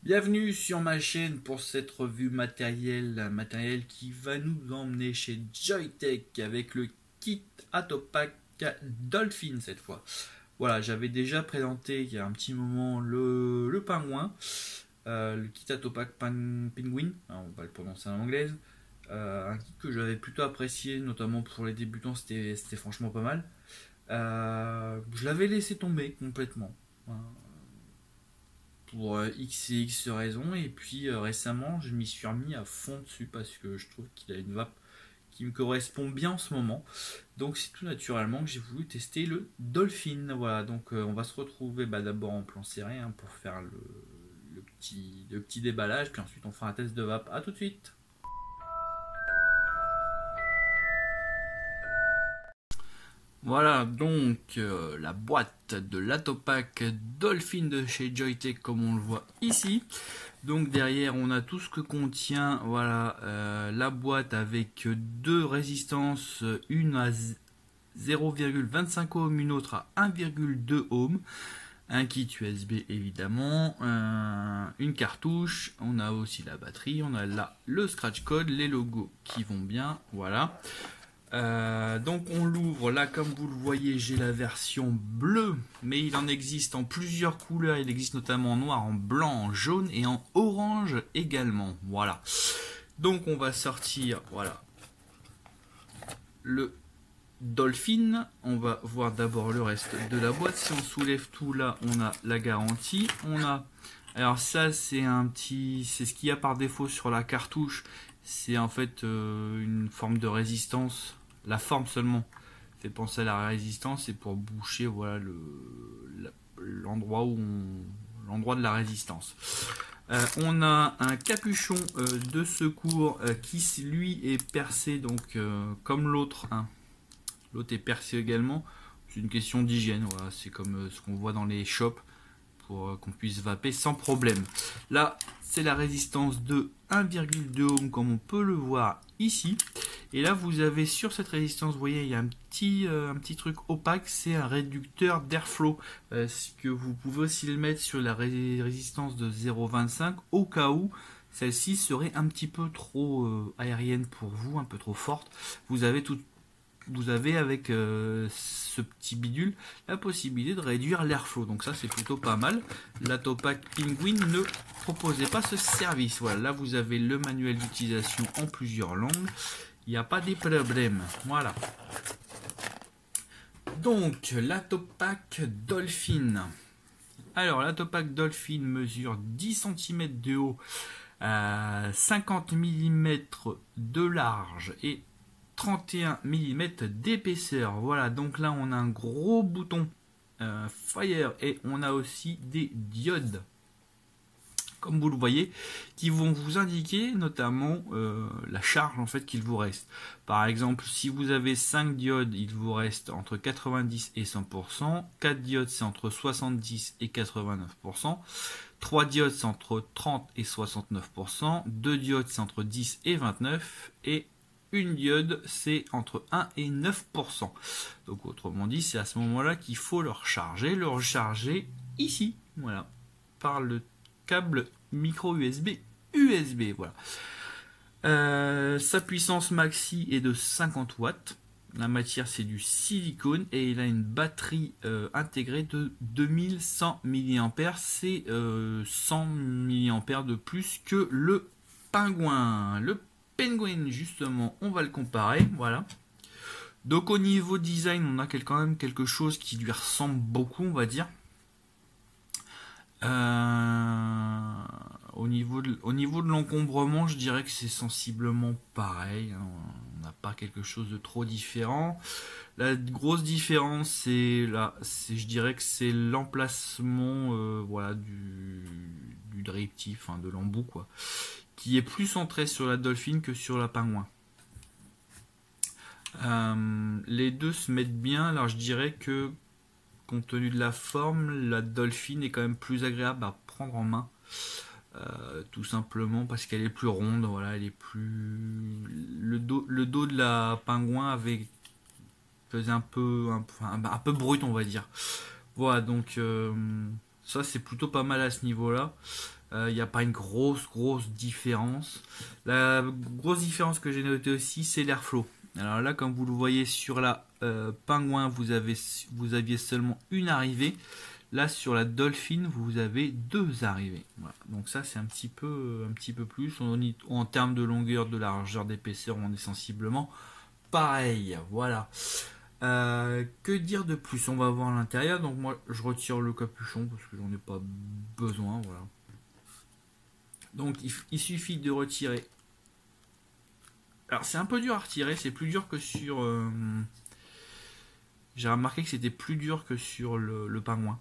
Bienvenue sur ma chaîne pour cette revue matériel qui va nous emmener chez Joytech avec le kit Atopack Dolphin cette fois. Voilà, j'avais déjà présenté il y a un petit moment le pingouin, le kit Atopack Penguin, on va le prononcer en anglaise, un kit que j'avais plutôt apprécié, notamment pour les débutants, c'était franchement pas mal. Je l'avais laissé tomber complètement. Voilà, pour X et X raisons. Et puis récemment, je m'y suis remis à fond dessus parce que je trouve qu'il a une vape qui me correspond bien en ce moment. Donc c'est tout naturellement que j'ai voulu tester le Dolphin. Voilà, donc on va se retrouver d'abord en plan serré pour faire le petit déballage. Puis ensuite on fera un test de vape. A tout de suite. Voilà donc la boîte de l'Atopack Dolphin de chez Joytech comme on le voit ici. Donc derrière on a tout ce que contient, voilà, la boîte avec deux résistances, une à 0,25 ohm, une autre à 1,2 ohm, un kit USB évidemment, une cartouche, on a aussi la batterie, on a là le scratch code, les logos qui vont bien, voilà. Donc on l'ouvre, là comme vous le voyez j'ai la version bleue, mais il en existe en plusieurs couleurs, il existe notamment en noir, en blanc, en jaune et en orange également, voilà. Donc on va sortir, voilà, le Dolphin, on va voir d'abord le reste de la boîte. Si on soulève tout là, on a la garantie, on a, alors ça c'est c'est ce qu'il y a par défaut sur la cartouche, c'est en fait une forme de résistance. La forme seulement fait penser à la résistance, et pour boucher, voilà, l'endroit l'endroit de la résistance. On a un capuchon de secours qui lui est percé, donc comme l'autre, hein. L'autre est percé également. C'est une question d'hygiène, voilà, c'est comme ce qu'on voit dans les shops pour qu'on puisse vaper sans problème. Là, c'est la résistance de 1,2 ohm comme on peut le voir ici. Et là, vous avez sur cette résistance, vous voyez, il y a un petit truc opaque, c'est un réducteur d'airflow. Ce que vous pouvez aussi le mettre sur la résistance de 0,25 au cas où celle-ci serait un petit peu trop aérienne pour vous, un peu trop forte. Vous avez avec ce petit bidule la possibilité de réduire l'airflow, donc ça c'est plutôt pas mal. L'Atopack Penguin ne proposait pas ce service. Voilà, là vous avez le manuel d'utilisation en plusieurs langues, il n'y a pas de problème. Voilà, donc l'Atopack Dolphin. Alors l'Atopack Dolphin mesure 10 cm de haut, 50 mm de large et 31 mm d'épaisseur. Voilà, donc là on a un gros bouton Fire et on a aussi des diodes, comme vous le voyez, qui vont vous indiquer notamment la charge en fait qu'il vous reste. Par exemple, si vous avez 5 diodes, il vous reste entre 90 et 100%, 4 diodes c'est entre 70 et 89%, 3 diodes c'est entre 30 et 69%, 2 diodes c'est entre 10 et 29%, et une diode c'est entre 1 et 9%. Donc autrement dit, c'est à ce moment-là qu'il faut le recharger ici, voilà, par le câble micro USB, voilà. Sa puissance maxi est de 50 watts. La matière c'est du silicone et il a une batterie intégrée de 2100 mAh. C'est 100 mAh de plus que le pingouin. Le Penguin, justement, on va le comparer, voilà. Donc au niveau design, on a quand même quelque chose qui lui ressemble beaucoup, on va dire. Au niveau de l'encombrement, je dirais que c'est sensiblement pareil, hein. On n'a pas quelque chose de trop différent. La grosse différence, je dirais que c'est l'emplacement, voilà, du directif, hein, de l'embout, quoi, qui est plus centré sur la Dolphin que sur la Pingouin. Les deux se mettent bien. Alors je dirais que compte tenu de la forme, la Dolphin est quand même plus agréable à prendre en main, tout simplement parce qu'elle est plus ronde. Voilà, elle est plus, le dos de la Pingouin faisait un peu brut, on va dire. Voilà, donc Ça c'est plutôt pas mal à ce niveau-là. Il n'y a pas une grosse différence. La grosse différence que j'ai notée aussi, c'est l'airflow. Alors là, comme vous le voyez sur la Pingouin, vous aviez seulement une arrivée. Là, sur la Dolphin, vous avez 2 arrivées. Voilà. Donc ça, c'est un petit peu plus. En termes de longueur, de largeur, d'épaisseur, on est sensiblement pareil. Voilà. Que dire de plus? On va voir l'intérieur. Donc moi, je retire le capuchon parce que j'en ai pas besoin. Voilà. Donc il suffit de retirer. Alors c'est un peu dur à retirer. C'est plus dur que sur... J'ai remarqué que c'était plus dur que sur le Pingouin.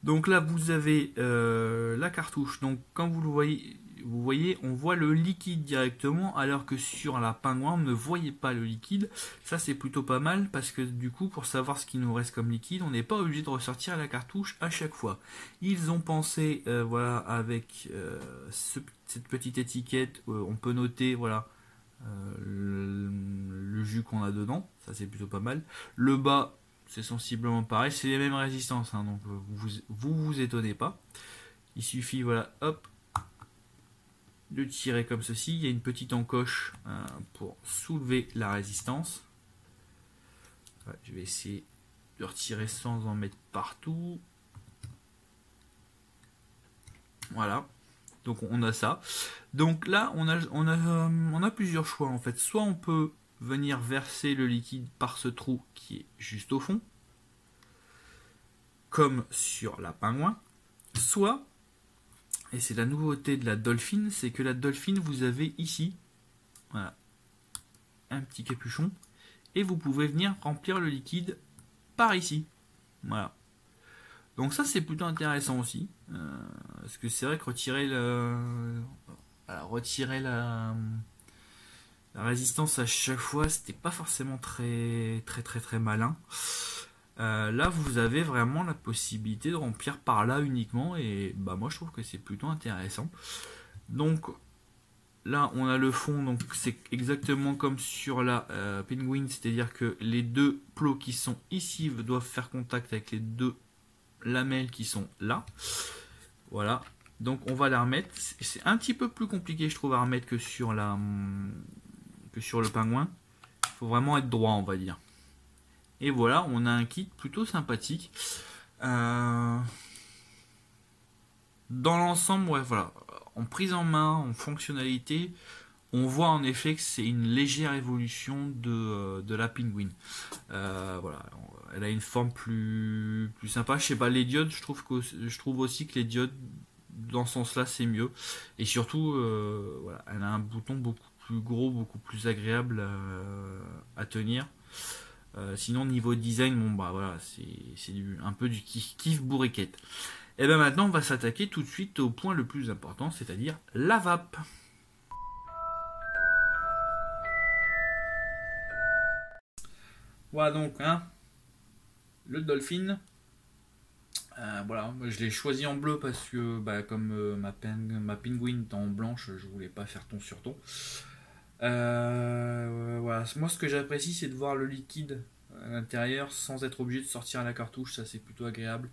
Donc là, vous avez la cartouche. Donc quand vous voyez, on voit le liquide directement, alors que sur la Pingouin, on ne voyait pas le liquide. Ça, c'est plutôt pas mal, parce que du coup, pour savoir ce qui nous reste comme liquide, on n'est pas obligé de ressortir la cartouche à chaque fois. Ils ont pensé, voilà, avec cette petite étiquette, on peut noter, voilà, le jus qu'on a dedans. Ça, c'est plutôt pas mal. Le bas, c'est sensiblement pareil, c'est les mêmes résistances, hein, donc vous étonnez pas. Il suffit, voilà, hop, de tirer comme ceci. Il y a une petite encoche pour soulever la résistance. Ouais, je vais essayer de retirer sans en mettre partout. Voilà. Donc on a ça. Donc là, on a plusieurs choix en fait. Soit on peut venir verser le liquide par ce trou qui est juste au fond, comme sur la Pingouin. Soit, et c'est la nouveauté de la Dolphin, c'est que la Dolphin, vous avez ici, voilà, un petit capuchon, et vous pouvez venir remplir le liquide par ici. Voilà. Donc ça c'est plutôt intéressant aussi, parce que c'est vrai que retirer la résistance à chaque fois, c'était pas forcément très malin. Là, vous avez vraiment la possibilité de remplir par là uniquement, et bah moi je trouve que c'est plutôt intéressant. Donc là, on a le fond, donc c'est exactement comme sur la Penguin, c'est-à-dire que les deux plots qui sont ici doivent faire contact avec les deux lamelles qui sont là. Voilà. Donc on va la remettre. C'est un petit peu plus compliqué, je trouve, à remettre que sur le Pingouin. Il faut vraiment être droit, on va dire. Et voilà, on a un kit plutôt sympathique. Dans l'ensemble, ouais, voilà. En prise en main, en fonctionnalité, on voit en effet que c'est une légère évolution de la Penguin. Voilà, elle a une forme plus sympa. Je sais pas, les diodes, je trouve aussi que les diodes, dans ce sens-là, c'est mieux. Et surtout, voilà, elle a un bouton beaucoup plus gros, beaucoup plus agréable à tenir. Sinon, niveau design, bon bah voilà, c'est un peu du kiff bourriquette. Et bien maintenant, on va s'attaquer tout de suite au point le plus important, c'est-à-dire la vape. Voilà donc, hein, le Dolphin. Voilà, je l'ai choisi en bleu parce que, bah, comme ma Penguin est en blanche, je voulais pas faire ton sur ton. Voilà, moi ce que j'apprécie, c'est de voir le liquide à l'intérieur sans être obligé de sortir à la cartouche. Ça, c'est plutôt agréable.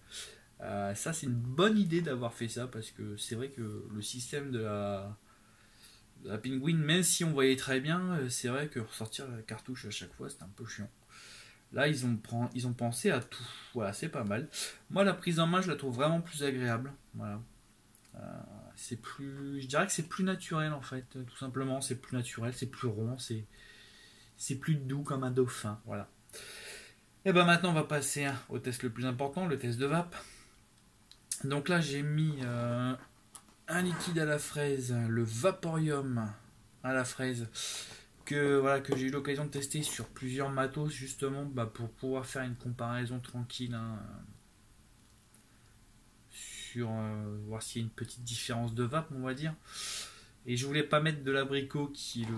Ça, c'est une bonne idée d'avoir fait ça parce que c'est vrai que le système de la Penguin, même si on voyait très bien, c'est vrai que ressortir la cartouche à chaque fois, c'est un peu chiant. Là, ils ont pensé à tout. Voilà, c'est pas mal. Moi, la prise en main, je la trouve vraiment plus agréable. Voilà. Je dirais que c'est plus naturel en fait, tout simplement. C'est plus naturel, c'est plus rond, c'est plus doux comme un dauphin. Voilà. Et ben maintenant, on va passer au test le plus important, le test de vape. Donc là, j'ai mis un liquide à la fraise, le Vaporium à la fraise, que j'ai eu l'occasion de tester sur plusieurs matos justement, bah, pour pouvoir faire une comparaison tranquille, hein, sur voir s'il y a une petite différence de vape, on va dire. Et je voulais pas mettre de l'abricot qui est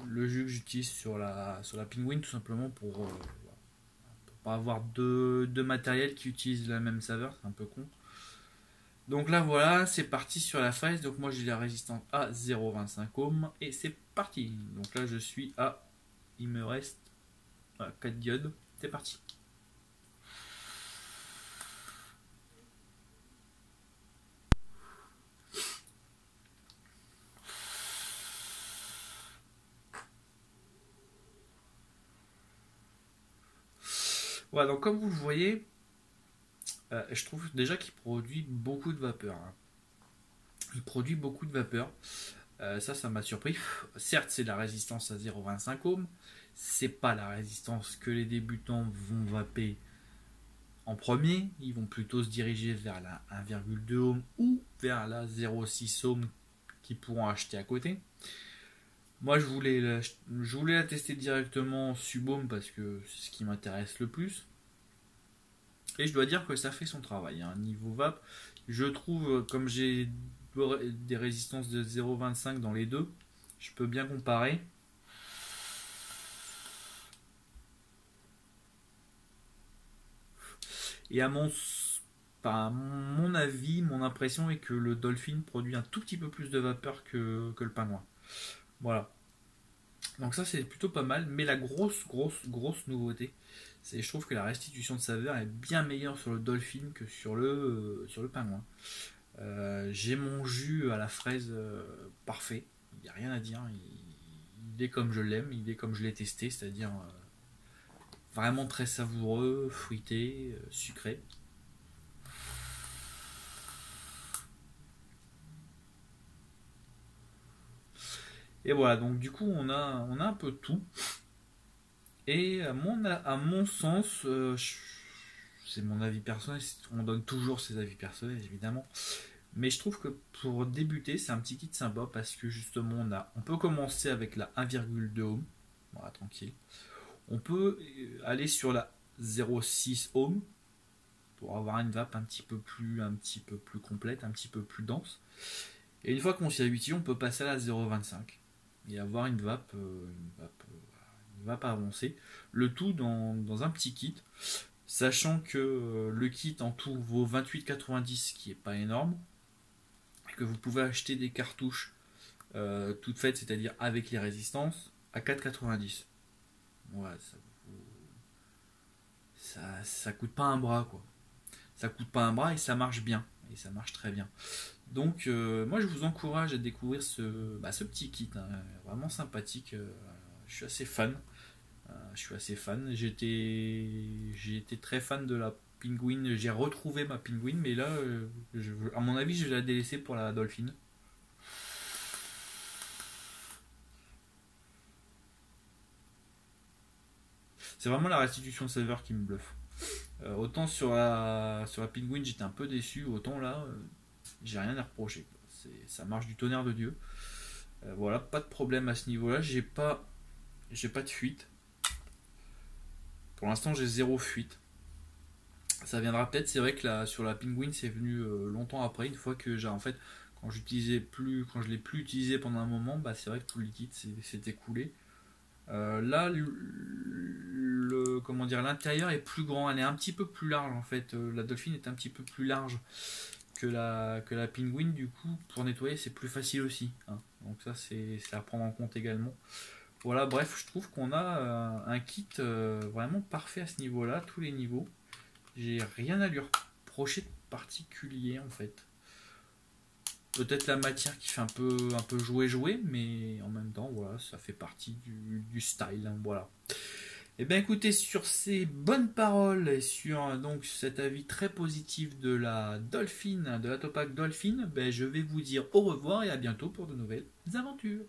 le jus que j'utilise sur la Penguin, tout simplement pour pas avoir deux matériels qui utilisent la même saveur, c'est un peu con. Donc là voilà, c'est parti sur la fraise. Donc moi j'ai la résistance à 0,25 ohms et c'est parti. Donc là je suis à, il me reste 4 diodes. C'est parti. Voilà, donc comme vous le voyez, je trouve déjà qu'il produit beaucoup de vapeur, hein. Il produit beaucoup de vapeur. Ça m'a surpris. Certes, c'est la résistance à 0,25 ohms. C'est pas la résistance que les débutants vont vaper en premier. Ils vont plutôt se diriger vers la 1,2 ohm ou vers la 0,6 ohm qu'ils pourront acheter à côté. Moi, je voulais la tester directement sub-ohm parce que c'est ce qui m'intéresse le plus. Et je dois dire que ça fait son travail, hein. Niveau vape, je trouve, comme j'ai des résistances de 0,25 dans les deux, je peux bien comparer. Et mon avis, mon impression est que le Dolphin produit un tout petit peu plus de vapeur que le pingouin. Voilà. Donc ça c'est plutôt pas mal, mais la grosse nouveauté, c'est je trouve que la restitution de saveur est bien meilleure sur le Dolphin que sur le pingouin. J'ai mon jus à la fraise parfait, il n'y a rien à dire, il est comme je l'aime, il est comme je l'ai testé, c'est-à-dire vraiment très savoureux, fruité, sucré. Et voilà, donc du coup on a un peu tout. Et à mon sens, c'est mon avis personnel, on donne toujours ses avis personnels évidemment. Mais je trouve que pour débuter, c'est un petit kit sympa parce que justement, on peut commencer avec la 1,2 ohm, voilà, tranquille. On peut aller sur la 0,6 ohm pour avoir une vape un petit peu plus complète, un petit peu plus dense. Et une fois qu'on s'y habitue, on peut passer à la 0,25 et avoir une vape avancée. Le tout dans un petit kit, sachant que le kit en tout vaut 28,90, ce qui est pas énorme, que vous pouvez acheter des cartouches toutes faites, c'est-à-dire avec les résistances, à 4,90. Ouais, ça coûte pas un bras, quoi. Ça coûte pas un bras et ça marche bien. Et ça marche très bien. Donc, moi, je vous encourage à découvrir ce petit kit, hein, vraiment sympathique. Je suis assez fan. J'ai été très fan de la Penguin. J'ai retrouvé ma Penguin, mais là, à mon avis, je vais la délaisser pour la Dolphin. C'est vraiment la restitution de saveur qui me bluffe. Autant sur la Penguin, j'étais un peu déçu, autant là, j'ai rien à reprocher. Ça marche du tonnerre de Dieu. Voilà, pas de problème à ce niveau-là. J'ai pas de fuite. Pour l'instant, j'ai zéro fuite. Ça viendra peut-être. C'est vrai que sur la Penguin, c'est venu longtemps après, une fois que j'ai en fait, quand je l'ai plus utilisé pendant un moment, bah c'est vrai que tout le liquide s'est écoulé. Là, comment dire, l'intérieur est plus grand, elle est un petit peu plus large en fait. La Dolphin est un petit peu plus large que la Penguin, du coup, pour nettoyer, c'est plus facile aussi, hein. Donc ça, c'est à prendre en compte également. Voilà, bref, je trouve qu'on a un kit vraiment parfait à ce niveau-là, tous les niveaux. J'ai rien à lui reprocher de particulier en fait. Peut-être la matière qui fait un peu jouer, mais en même temps, voilà, ça fait partie du style, hein, voilà. Et bien écoutez, sur ces bonnes paroles et sur donc cet avis très positif de la Dolphin, de la Topac Dolphin, ben, je vais vous dire au revoir et à bientôt pour de nouvelles aventures.